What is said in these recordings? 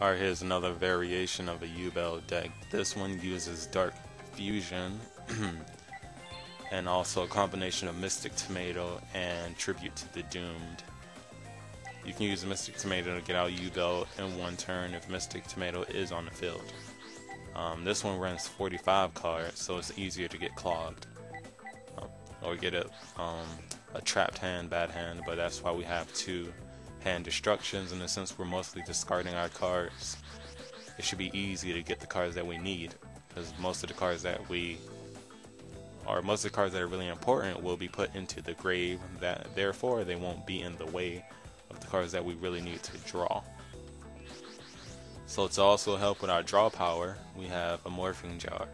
Alright, here's another variation of a Yubel deck. This one uses Dark Fusion and also a combination of Mystic Tomato and Tribute to the Doomed. You can use Mystic Tomato to get out Yubel in one turn if Mystic Tomato is on the field. This one runs 45 cards, so it's easier to get clogged. Or get a trapped hand, bad hand, but that's why we have two hand destructions. In a sense, we're mostly discarding our cards. It should be easy to get the cards that we need, because most of the cards that are really important will be put into the grave, therefore they won't be in the way of the cards that we really need to draw. So to also help with our draw power, we have a Morphing Jar.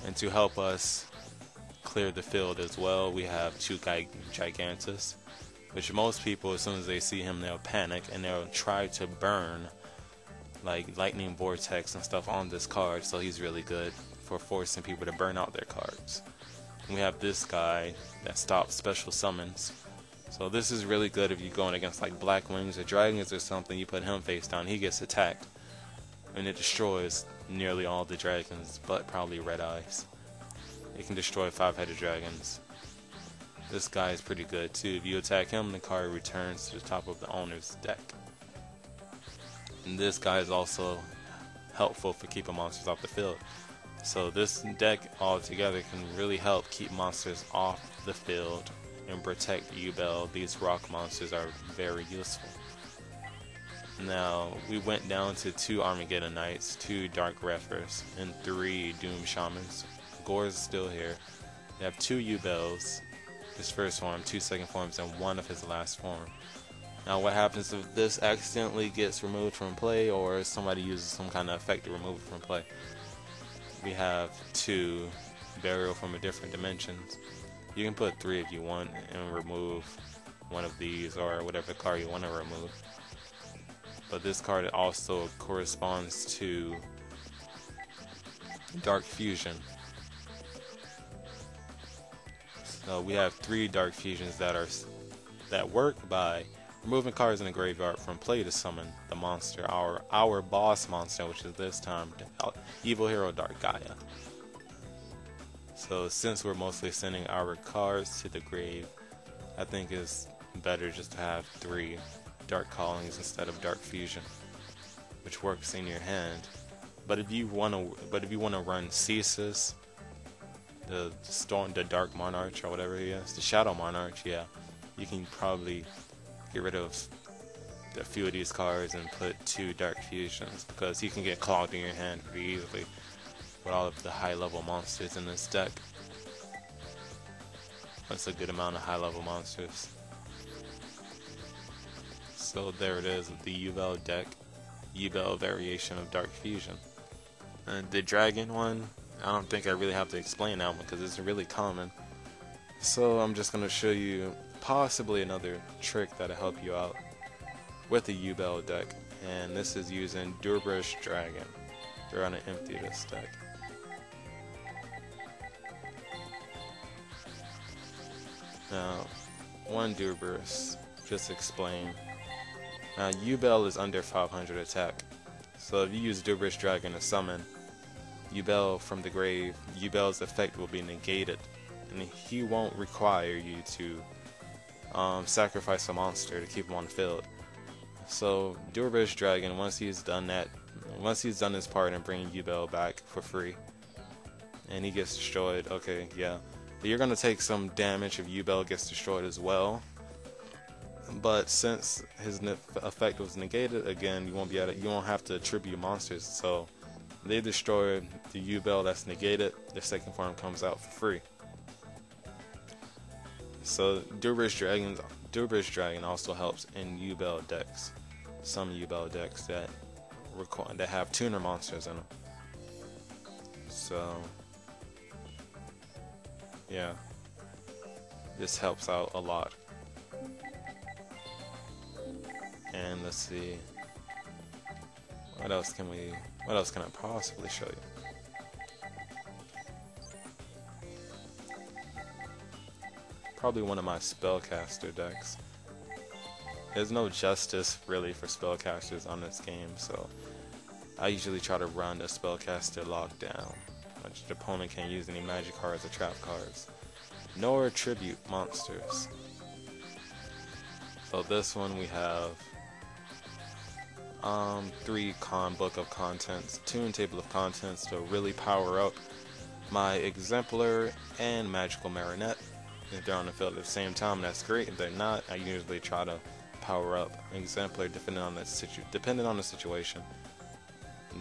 And to help us clear the field as well, we have two Gigantus, which most people, as soon as they see him, they'll panic and they'll try to burn like Lightning Vortex and stuff on this card, so he's really good for forcing people to burn out their cards. And we have this guy that stops special summons. So this is really good if you're going against like Black Wings or Dragons or something. You put him face down, he gets attacked, and it destroys nearly all the dragons, but probably Red Eyes. It can destroy 5-headed dragons. This guy is pretty good too. If you attack him, the card returns to the top of the owner's deck. And this guy is also helpful for keeping monsters off the field. So this deck altogether can really help keep monsters off the field and protect Yubel. These rock monsters are very useful. Now, we went down to 2 Armageddon Knights, 2 Dark Rephers, and 3 Doom Shamans. Gore is still here. We have 2 Yubels, his first form, 2 second forms, and 1 of his last form. Now what happens if this accidentally gets removed from play, or somebody uses some kind of effect to remove it from play? We have 2 Burial from a Different Dimensions. You can put 3 if you want and remove one of these or whatever card you want to remove. But this card also corresponds to Dark Fusion. So we have 3 Dark Fusions that work by removing cards in the graveyard from play to summon the monster, our boss monster, which is this time Evil Hero Dark Gaia. So since we're mostly sending our cards to the grave, I think it's better just to have 3 Dark Callings instead of Dark Fusion, which works in your hand. But if you want to run Ceasus, the Dark Monarch or whatever he is, the Shadow Monarch, yeah, you can probably get rid of a few of these cards and put 2 Dark Fusions, because you can get clogged in your hand pretty easily with all of the high level monsters in this deck. That's a good amount of high level monsters. So there it is, the Yubel deck, Yubel variation of Dark Fusion. And the dragon one, I don't think I really have to explain that one because it's really common. So I'm just going to show you possibly another trick that'll help you out with the Yubel deck, and this is using Durbrush Dragon. We're going to empty this deck. Now, one Durbrush, just explain. Now, Yubel is under 500 attack, so if you use Durbrush Dragon to summon Yubel from the grave, Yubel's effect will be negated, and he won't require you to sacrifice a monster to keep him on the field. So Durbrush Dragon, once he's done his part and bringing Yubel back for free, and he gets destroyed, okay, yeah, but you're gonna take some damage if Yubel gets destroyed as well. But since his effect was negated, again, you won't have to tribute monsters. So they destroy the Yubel that's negated, the second form comes out for free. So Durbrush Dragon also helps in Yubel decks. Some Yubel decks that have tuner monsters in them. So yeah, this helps out a lot. And let's see, what else can I possibly show you? Probably one of my spellcaster decks. There's no justice really for spellcasters on this game, so I usually try to run the spellcaster lockdown. The opponent can't use any magic cards or trap cards, nor tribute monsters. So this one we have 3 book of contents, 2 in table of contents to really power up my Exemplar and Magical Marionette. If they're on the field at the same time, that's great. If they're not, I usually try to power up Exemplar depending on the situation.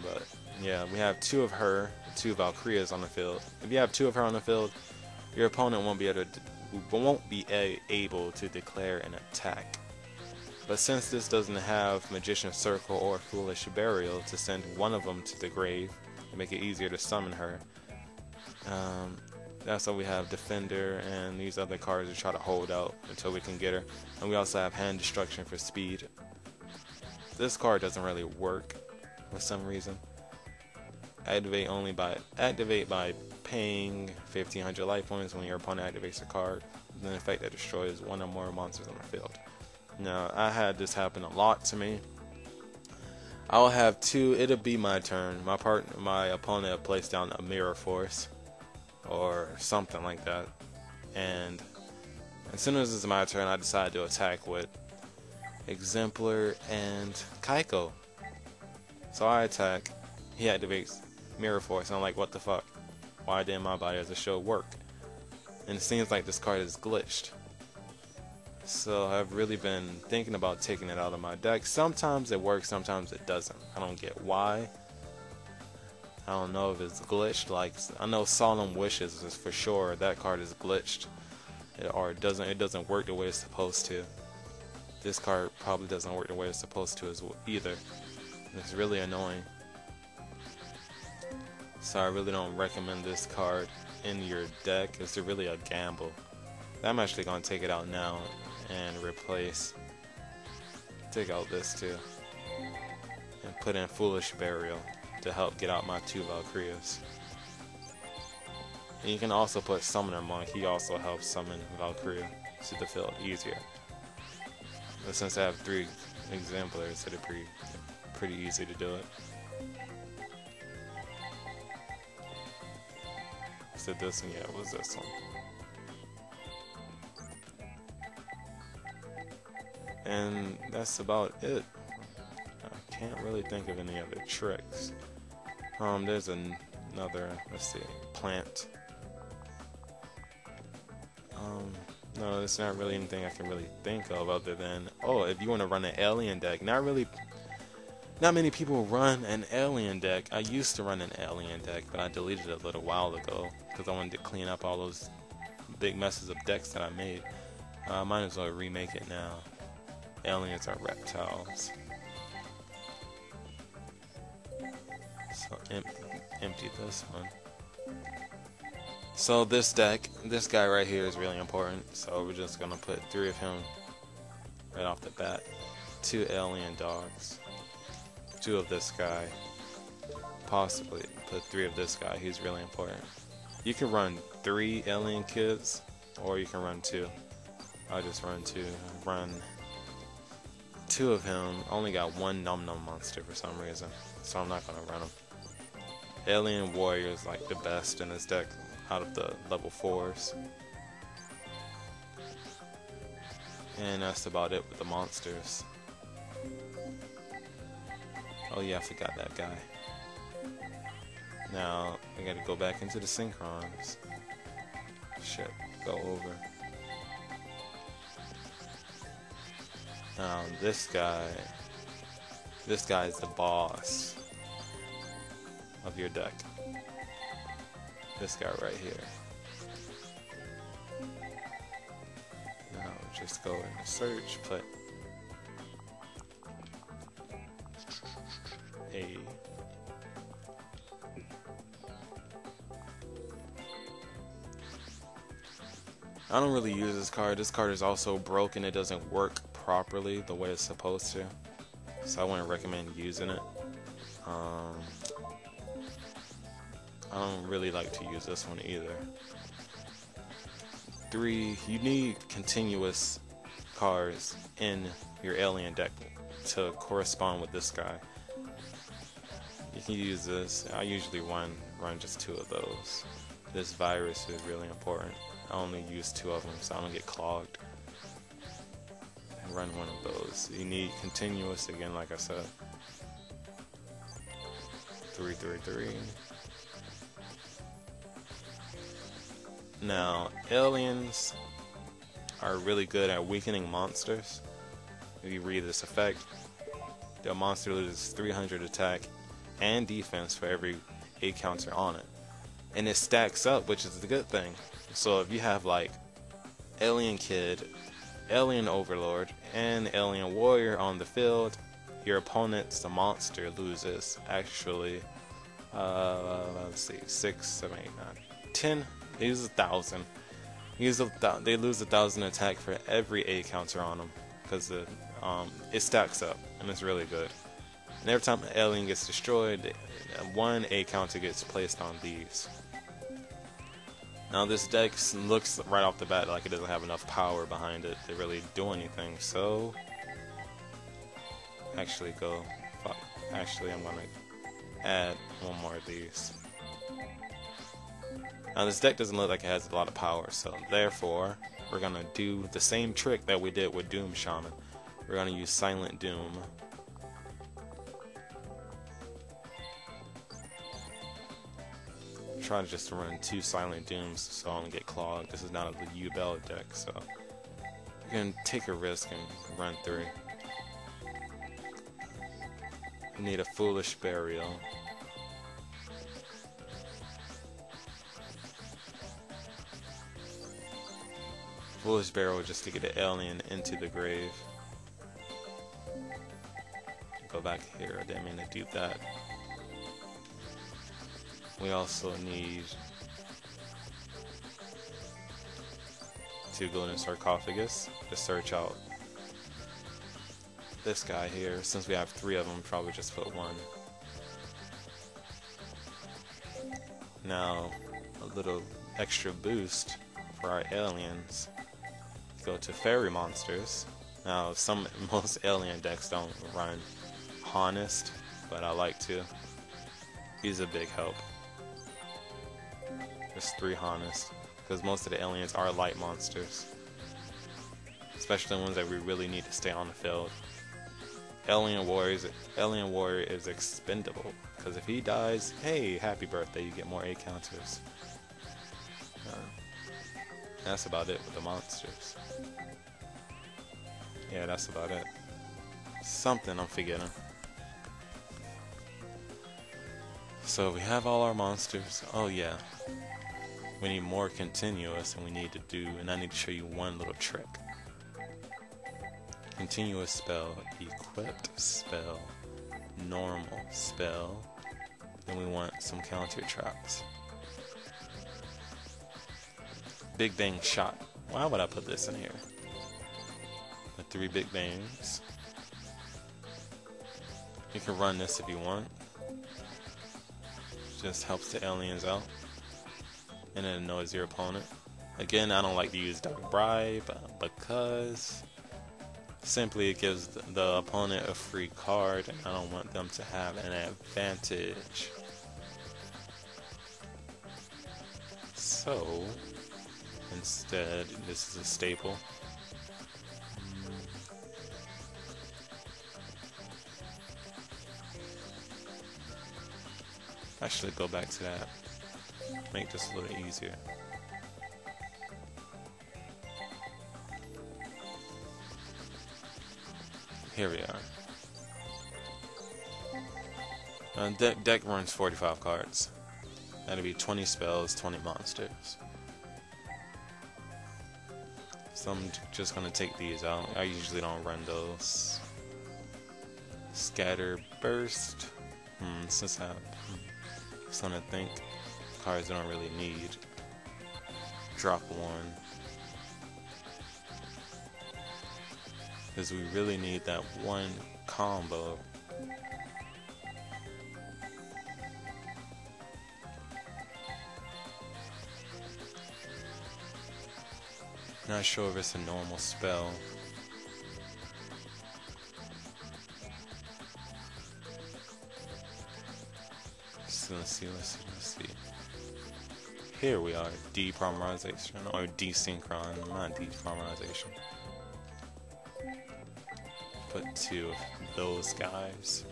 But yeah, we have 2 of her, 2 Valkyrias on the field. If you have 2 of her on the field, your opponent won't be able to declare an attack. But since this doesn't have Magician's Circle or Foolish Burial to send one of them to the grave to make it easier to summon her, that's why we have Defender and these other cards to try to hold out until we can get her. And we also have Hand Destruction for speed. This card doesn't really work for some reason. Activate by paying 1500 life points when your opponent activates a card. An effect that destroys 1 or more monsters on the field. Now, I had this happen a lot to me. I'll have 2. It'll be my turn. My opponent will place down a Mirror Force or something like that, and as soon as it's my turn, I decide to attack with Exemplar and Kaiko. So I attack. He activates Mirror Force. And I'm like, what the fuck? Why didn't my Body as a Show work? And it seems like this card is glitched. So I've really been thinking about taking it out of my deck. Sometimes it works, sometimes it doesn't. I don't get why. I don't know if it's glitched. Like, I know Solemn Wishes is for sure that card is glitched, it doesn't work the way it's supposed to. This card probably doesn't work the way it's supposed to as well either. It's really annoying. So I really don't recommend this card in your deck. It's really a gamble. I'm actually gonna take it out now and take out this too, and put in Foolish Burial to help get out my 2 Valkyrias. And you can also put Summoner Monk. He also helps summon Valkyria to the field easier. But since I have 3 Exemplars, it'll be pretty easy to do it. So this one, yeah, it was this one. And that's about it. I can't really think of any other tricks. There's another, let's see, plant. No, there's not really anything I can really think of other than, oh, if you want to run an alien deck. Not many people run an alien deck. I used to run an alien deck, but I deleted it a little while ago because I wanted to clean up all those big messes of decks that I made. I might as well remake it now. Aliens are reptiles. So empty this one. So this guy right here is really important. So we're just gonna put 3 of him right off the bat. 2 alien dogs. 2 of this guy. Possibly put 3 of this guy. He's really important. You can run 3 alien kids, or you can run 2. I'll just run 2. Run 2 of him. Only got 1 Num Num monster for some reason, so I'm not gonna run him. Alien Warrior is like the best in this deck out of the level 4s. And that's about it with the monsters. Oh yeah, I forgot that guy. Now, I gotta go back into the Synchrons. Shit, go over. Now, this guy is the boss of your deck. This guy right here. Now, just go and search, put a I don't really use this card. This card is also broken. It doesn't work properly the way it's supposed to, so I wouldn't recommend using it. I don't really like to use this one either. 3, you need continuous cards in your alien deck to correspond with this guy. You can use this. I usually run just 2 of those. This virus is really important. I only use 2 of them so I don't get clogged. Run 1 of those. You need continuous again, like I said. 3, 3, 3. Now, aliens are really good at weakening monsters. If you read this effect, the monster loses 300 attack and defense for every 8 counter on it. And it stacks up, which is the good thing. So if you have like Alien Kid, Alien Overlord, and Alien Warrior on the field, your opponent's the monster loses actually let's see, 6, 7, 8, 9, 10. They lose 1,000. They lose 1,000 attack for every 8 counter on them because it stacks up and it's really good. And every time an alien gets destroyed, 1 8 counter gets placed on these. Now this deck looks right off the bat like it doesn't have enough power behind it to really do anything. So actually I'm gonna add 1 more of these. Now this deck doesn't look like it has a lot of power, so therefore we're gonna do the same trick that we did with Doom Shaman. We're gonna use Silent Doom. Try to just run 2 Silent Dooms so I don't get clogged. This is not a U-Bell deck, so you can take a risk and run 3. You need a Foolish Burial. Foolish Burial just to get an alien into the grave. Go back here, I didn't mean to do that. We also need 2 Golden Sarcophagus to search out this guy here. Since we have 3 of them, probably just put 1. Now, a little extra boost for our aliens. Go to Fairy Monsters. Now, most alien decks don't run Honest, but I like to. He's a big help. There's 3 Honest, because most of the aliens are light monsters, especially the ones that we really need to stay on the field. Alien Warrior is expendable, because if he dies, hey, happy birthday, you get more 8 counters. That's about it with the monsters. Yeah, that's about it. Something I'm forgetting. So we have all our monsters. Oh yeah. We need more continuous, and I need to show you one little trick. Continuous spell, equipped spell, normal spell, then we want some counter traps. Big Bang Shot. Why would I put this in here? The 3 Big Bangs. You can run this if you want. Just helps the aliens out. And it annoys your opponent. Again, I don't like to use Dark Bribe because simply it gives the opponent a free card, and I don't want them to have an advantage. So instead, this is a staple. Actually, go back to that. Make this a little easier. Here we are. Deck runs 45 cards. That'll be 20 spells, 20 monsters. So I'm just gonna take these out. I usually don't run those. Scatter Burst. Since I'm starting to think cards I don't really need. Drop 1. Because we really need that 1 combo. Not sure if it's a normal spell. Let's see. Here we are, depolymerization, or desynchron, not depolymerization. Put 2 of those guys.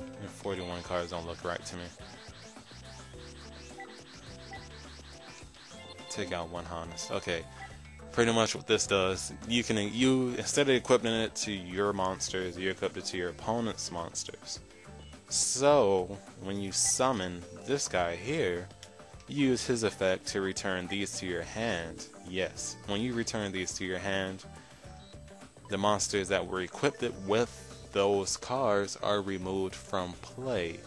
And 41 cards don't look right to me. Take out 1 harness. Okay. Pretty much what this does, you instead of equipping it to your monsters, you equip it to your opponent's monsters. So when you summon this guy here, you use his effect to return these to your hand. Yes, when you return these to your hand, the monsters that were equipped with those cards are removed from play.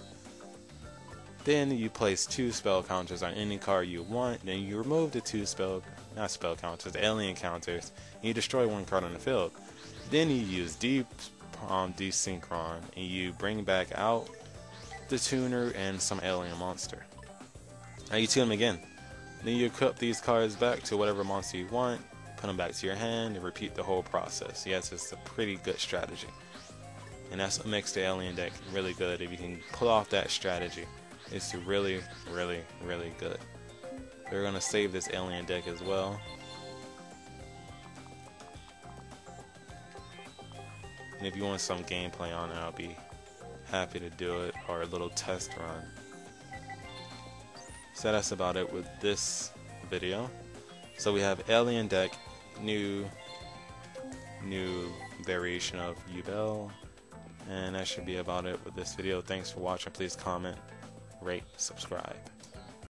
Then you place 2 spell counters on any card you want. Then you remove the 2 alien counters, and you destroy 1 card on the field. Then you use desynchron, and you bring back out the tuner and some alien monster. Now you tune them again. Then you equip these cards back to whatever monster you want, put them back to your hand, and repeat the whole process. Yes, it's a pretty good strategy. And that's what makes the alien deck really good. If you can pull off that strategy, it's really, really, really good. We're going to save this alien deck as well. And if you want some gameplay on it, I'll be happy to do it, or a little test run. So that's about it with this video. So we have alien deck, new variation of Yubel, and that should be about it with this video. Thanks for watching. Please comment, rate, subscribe.